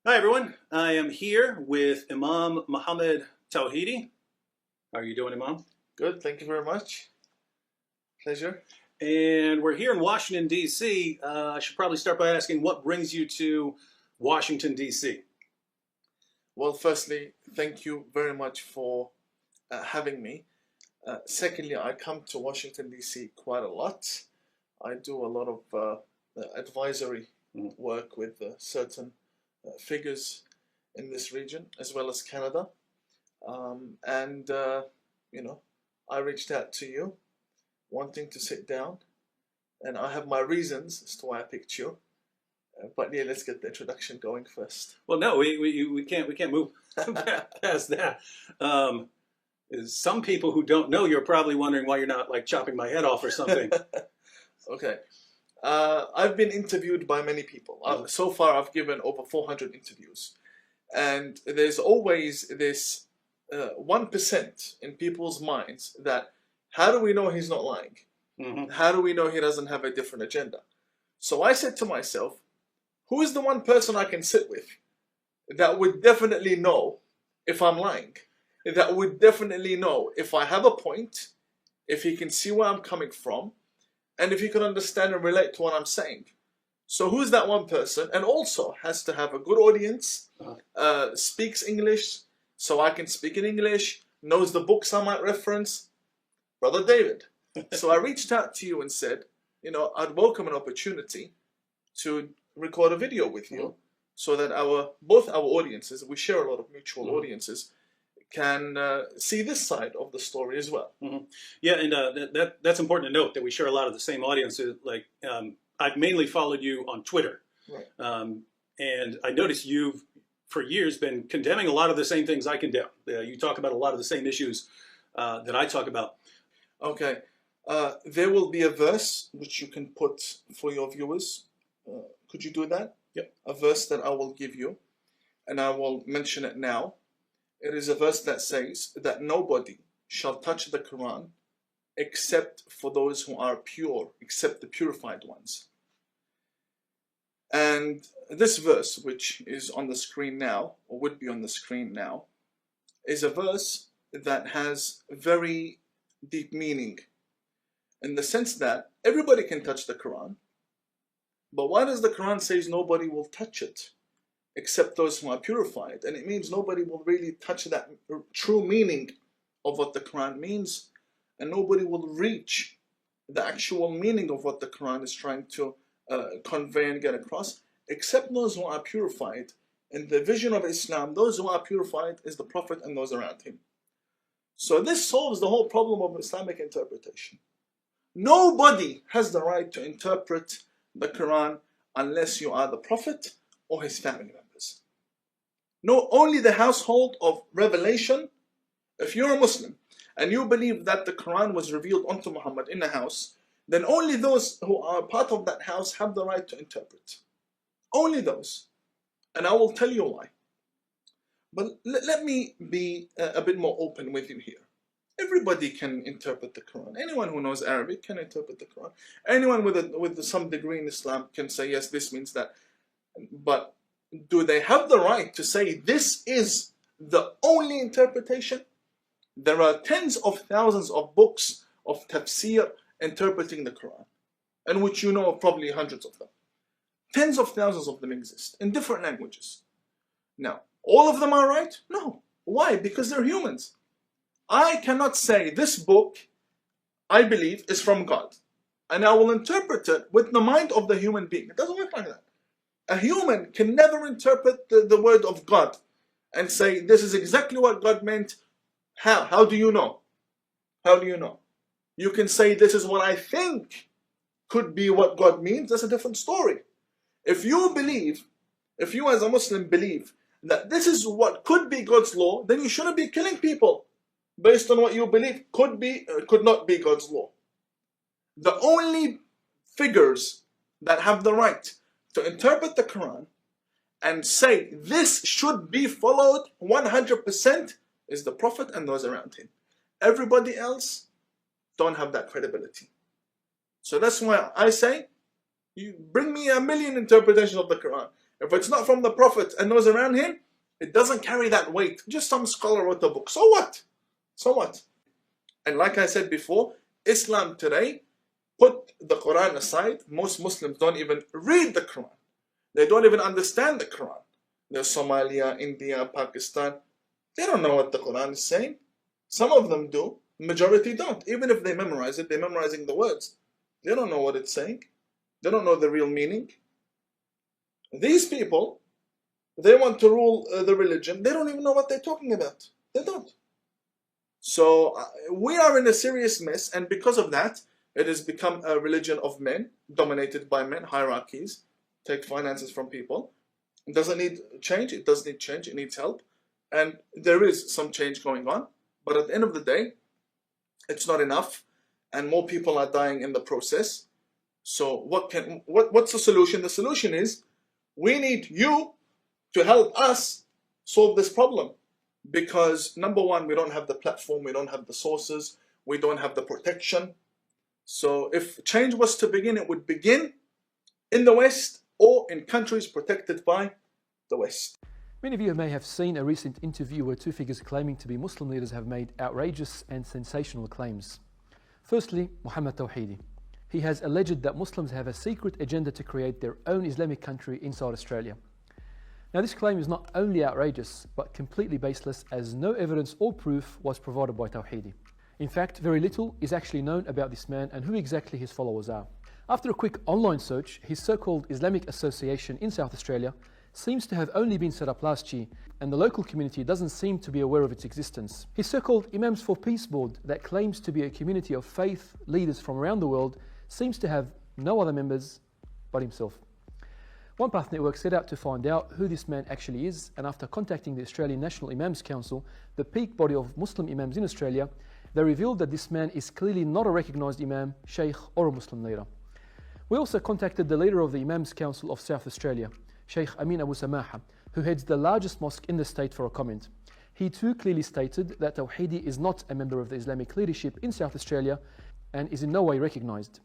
Hi everyone, I am here with Imam Mohammad Tawhidi. How are you doing, Imam? Good, thank you very much. Pleasure. And we're here in Washington, D.C. I should probably start by asking what brings you to Washington, D.C.? Well, firstly, thank you very much for having me. Secondly, I come to Washington, D.C. quite a lot. I do a lot of advisory work with certain figures in this region, as well as Canada. I reached out to you wanting to sit down, and I have my reasons as to why I picked you. But yeah, let's get the introduction going first. Well, no, we can't move past that. Some people who don't know you're probably wondering why you're not like chopping my head off or something. Okay. I've been interviewed by many people. So far, I've given over 400 interviews. And there's always this 1% in people's minds that, how do we know he's not lying? Mm-hmm. How do we know he doesn't have a different agenda? So I said to myself, who is the one person I can sit with that would definitely know if I'm lying? That would definitely know if I have a point, if he can see where I'm coming from, and if he can understand and relate to what I'm saying. So who's that one person? And also has to have a good audience, speaks English, so I can speak in English, knows the books I might reference. Brother David. So I reached out to you and said, I'd welcome an opportunity to record a video with you so that both our audiences, we share a lot of mutual audiences, can see this side of the story as well. Mm-hmm. Yeah, and that's important to note that we share a lot of the same audiences. Like I've mainly followed you on Twitter, right. And I noticed you've for years been condemning a lot of the same things I condemn. You talk about a lot of the same issues that I talk about. Okay, there will be a verse which you can put for your viewers. Could you do that? Yep. A verse that I will give you, and I will mention it now. It is a verse that says that nobody shall touch the Quran except for those who are pure, except the purified ones. And this verse, which is on the screen now, or would be on the screen now, is a verse that has very deep meaning, in the sense that everybody can touch the Quran, but why does the Quran say nobody will touch it except those who are purified? And it means nobody will really touch that true meaning of what the Quran means, and nobody will reach the actual meaning of what the Quran is trying to convey and get across, except those who are purified. In the vision of Islam, those who are purified is the Prophet and those around him. So this solves the whole problem of Islamic interpretation. Nobody has the right to interpret the Quran unless you are the Prophet or his family members. No, only the household of revelation. If you're a Muslim and you believe that the Quran was revealed unto Muhammad in a house, then only those who are part of that house have the right to interpret. Only those. And I will tell you why. But let me be a bit more open with you here. Everybody can interpret the Quran. Anyone who knows Arabic can interpret the Quran. Anyone with some degree in Islam can say, yes, this means that. But do they have the right to say this is the only interpretation? There are tens of thousands of books of tafsir interpreting the Quran, and which you know probably hundreds of them. Tens of thousands of them exist in different languages. Now, all of them are right? No. Why? Because they're humans. I cannot say this book, I believe, is from God, and I will interpret it with the mind of the human being. It doesn't work like that. A human can never interpret the word of God and say, this is exactly what God meant. How? How do you know? How do you know? You can say, this is what I think could be what God means. That's a different story. If you as a Muslim believe that this is what could be God's law, then you shouldn't be killing people based on what you believe could not be God's law. The only figures that have the right to interpret the Quran and say this should be followed 100% is the Prophet and those around him. Everybody else don't have that credibility. So that's why I say, you bring me a million interpretations of the Quran, If it's not from the Prophet and those around him, it doesn't carry that weight. Just some scholar wrote a book. So what? So what? And like I said before, Islam today, put the Quran aside. Most Muslims don't even read the Quran. They don't even understand the Quran. There's Somalia, India, Pakistan. They don't know what the Quran is saying. Some of them do. Majority don't. Even if they memorize it, they're memorizing the words. They don't know what it's saying. They don't know the real meaning. These people, they want to rule the religion. They don't even know what they're talking about. They don't. So we are in a serious mess, and because of that, it has become a religion of men, dominated by men, hierarchies, take finances from people. It doesn't need change. It does need change. It needs help. And there is some change going on. But at the end of the day, it's not enough. And more people are dying in the process. So what's the solution? The solution is we need you to help us solve this problem. Because number one, we don't have the platform. We don't have the sources. We don't have the protection. So if change was to begin, it would begin in the West or in countries protected by the West. Many of you may have seen a recent interview where two figures claiming to be Muslim leaders have made outrageous and sensational claims. Firstly, Mohammad Tawhidi. He has alleged that Muslims have a secret agenda to create their own Islamic country inside Australia. Now this claim is not only outrageous, but completely baseless, as no evidence or proof was provided by Tawhidi. In fact, very little is actually known about this man and who exactly his followers are. After a quick online search, his so-called Islamic Association in South Australia seems to have only been set up last year, and the local community doesn't seem to be aware of its existence. His so-called Imams for Peace board, that claims to be a community of faith leaders from around the world, seems to have no other members but himself. One Path Network set out to find out who this man actually is, and after contacting the Australian National Imams Council, the peak body of Muslim imams in Australia, they revealed that this man is clearly not a recognised imam, sheikh or a Muslim leader. We also contacted the leader of the Imams Council of South Australia, Sheikh Amin Abu Samaha, who heads the largest mosque in the state, for a comment. He too clearly stated that Tawhidi is not a member of the Islamic leadership in South Australia and is in no way recognised.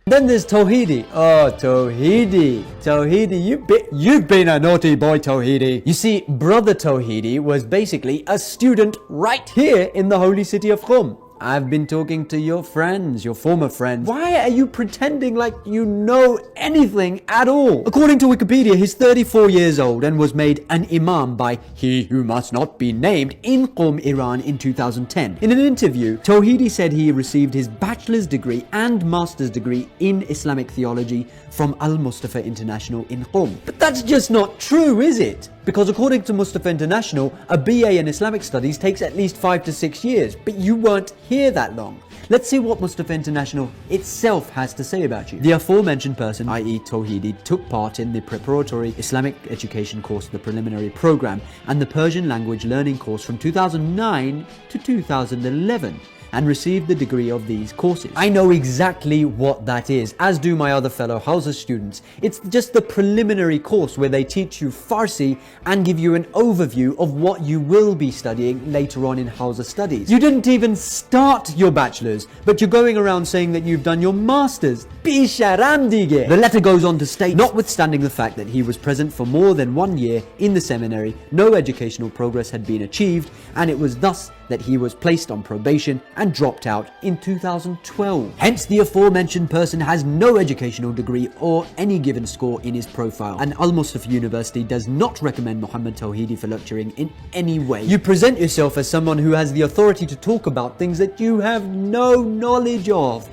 Then there's Tawhidi. Oh, Tawhidi. Tawhidi, you've been a naughty boy, Tawhidi. You see, brother Tawhidi was basically a student right here in the holy city of Qom. I've been talking to your friends, your former friends. Why are you pretending like you know anything at all? According to Wikipedia, he's 34 years old and was made an imam by he who must not be named in Qom, Iran in 2010. In an interview, Tawhidi said he received his bachelor's degree and master's degree in Islamic theology from Al-Mustafa International in Qom. But that's just not true, is it? Because according to Mustafa International, a BA in Islamic studies takes at least 5 to 6 years, but you weren't here that long. Let's see what Mustafa International itself has to say about you. The aforementioned person, i.e. Tawhidi, took part in the preparatory Islamic education course, the preliminary program, and the Persian language learning course from 2009 to 2011. And received the degree of these courses. I know exactly what that is, as do my other fellow Hausa students. It's just the preliminary course where they teach you Farsi and give you an overview of what you will be studying later on in Hausa studies. You didn't even start your bachelor's, but you're going around saying that you've done your master's. Bisharam dige. The letter goes on to state, notwithstanding the fact that he was present for more than 1 year in the seminary, no educational progress had been achieved, and it was thus that he was placed on probation and dropped out in 2012. Hence, the aforementioned person has no educational degree or any given score in his profile, and Al-Mustafa University does not recommend Mohammad Tawhidi for lecturing in any way. You present yourself as someone who has the authority to talk about things that you have no knowledge of.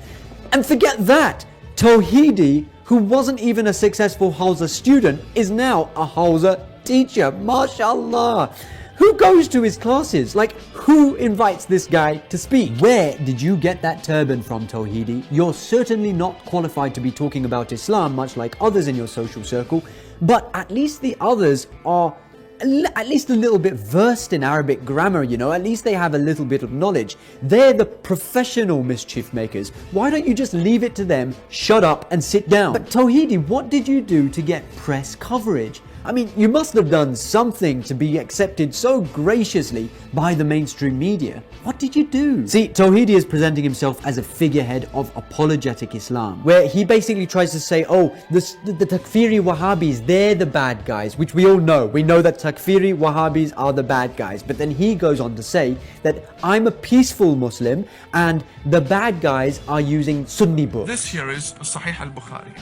And forget that, Tawhidi, who wasn't even a successful Hausa student, is now a Hausa teacher. MashaAllah. Who goes to his classes? Like, who invites this guy to speak? Where did you get that turban from, Tawhidi? You're certainly not qualified to be talking about Islam, much like others in your social circle, but at least the others are at least a little bit versed in Arabic grammar, you know, at least they have a little bit of knowledge. They're the professional mischief makers. Why don't you just leave it to them, shut up and sit down? But Tawhidi, what did you do to get press coverage? I mean, you must have done something to be accepted so graciously by the mainstream media. What did you do? See, Tawhidi is presenting himself as a figurehead of apologetic Islam, where he basically tries to say, oh, the Takfiri Wahhabis, they're the bad guys, which we all know. We know that Takfiri Wahhabis are the bad guys. But then he goes on to say that I'm a peaceful Muslim and the bad guys are using Sunni books. This here is Sahih al-Bukhari.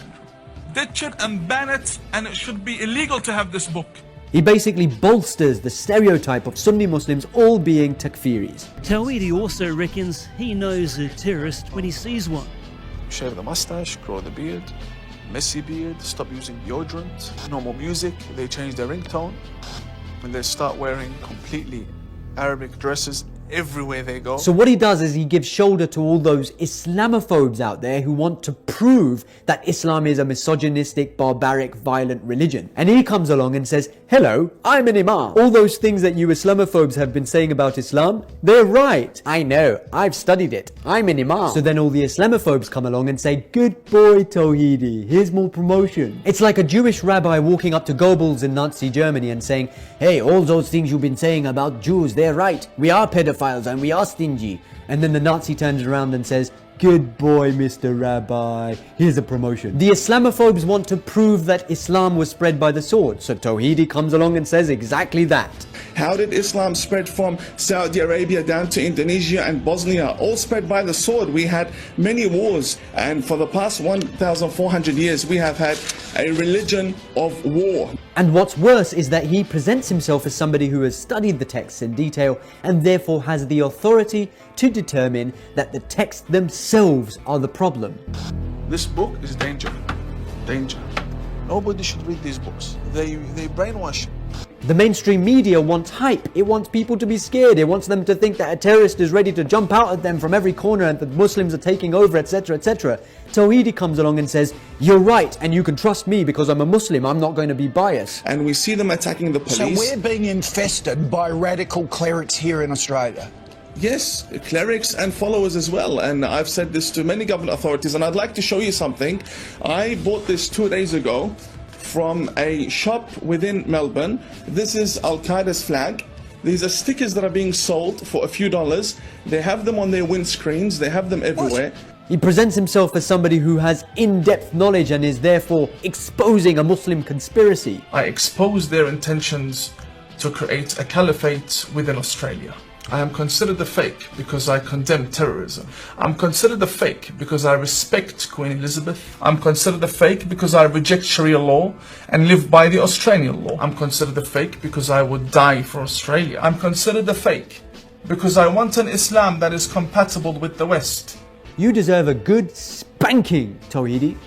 Ditch it and ban it, and it should be illegal to have this book. He basically bolsters the stereotype of Sunni Muslims all being Takfiris. Tawhidi also reckons he knows a terrorist when he sees one. Shave the mustache, grow the beard, messy beard, stop using deodorant, no more music, they change their ringtone, and they start wearing completely Arabic dresses everywhere they go. So what he does is he gives shoulder to all those Islamophobes out there who want to prove that Islam is a misogynistic, barbaric, violent religion. And he comes along and says, hello, I'm an Imam. All those things that you Islamophobes have been saying about Islam, they're right. I know, I've studied it. I'm an Imam. So then all the Islamophobes come along and say, good boy Tawhidi, here's more promotion. It's like a Jewish rabbi walking up to Goebbels in Nazi Germany and saying, hey, all those things you've been saying about Jews, they're right. We are pedophiles and we are stingy. And then the Nazi turns around and says, good boy, Mr. Rabbi, here's a promotion. The Islamophobes want to prove that Islam was spread by the sword. So Tawhidi comes along and says exactly that. How did Islam spread from Saudi Arabia down to Indonesia and Bosnia? All spread by the sword. We had many wars, and for the past 1,400 years we have had a religion of war. And what's worse is that he presents himself as somebody who has studied the texts in detail and therefore has the authority to determine that the texts themselves are the problem. This book is danger. Danger. Nobody should read these books. They brainwash. The mainstream media wants hype. It wants people to be scared. It wants them to think that a terrorist is ready to jump out at them from every corner and that Muslims are taking over, etc., etc. Tawhidi comes along and says, you're right, and you can trust me because I'm a Muslim. I'm not going to be biased. And we see them attacking the police. So we're being infested by radical clerics here in Australia. Yes, clerics and followers as well. And I've said this to many government authorities, and I'd like to show you something. I bought this 2 days ago from a shop within Melbourne. This is Al-Qaeda's flag. These are stickers that are being sold for a few dollars. They have them on their windscreens. They have them everywhere. He presents himself as somebody who has in-depth knowledge and is therefore exposing a Muslim conspiracy. I expose their intentions to create a caliphate within Australia. I am considered a fake because I condemn terrorism. I'm considered a fake because I respect Queen Elizabeth. I'm considered a fake because I reject Sharia law and live by the Australian law. I'm considered a fake because I would die for Australia. I'm considered a fake because I want an Islam that is compatible with the West. You deserve a good spanking, Tawhidi.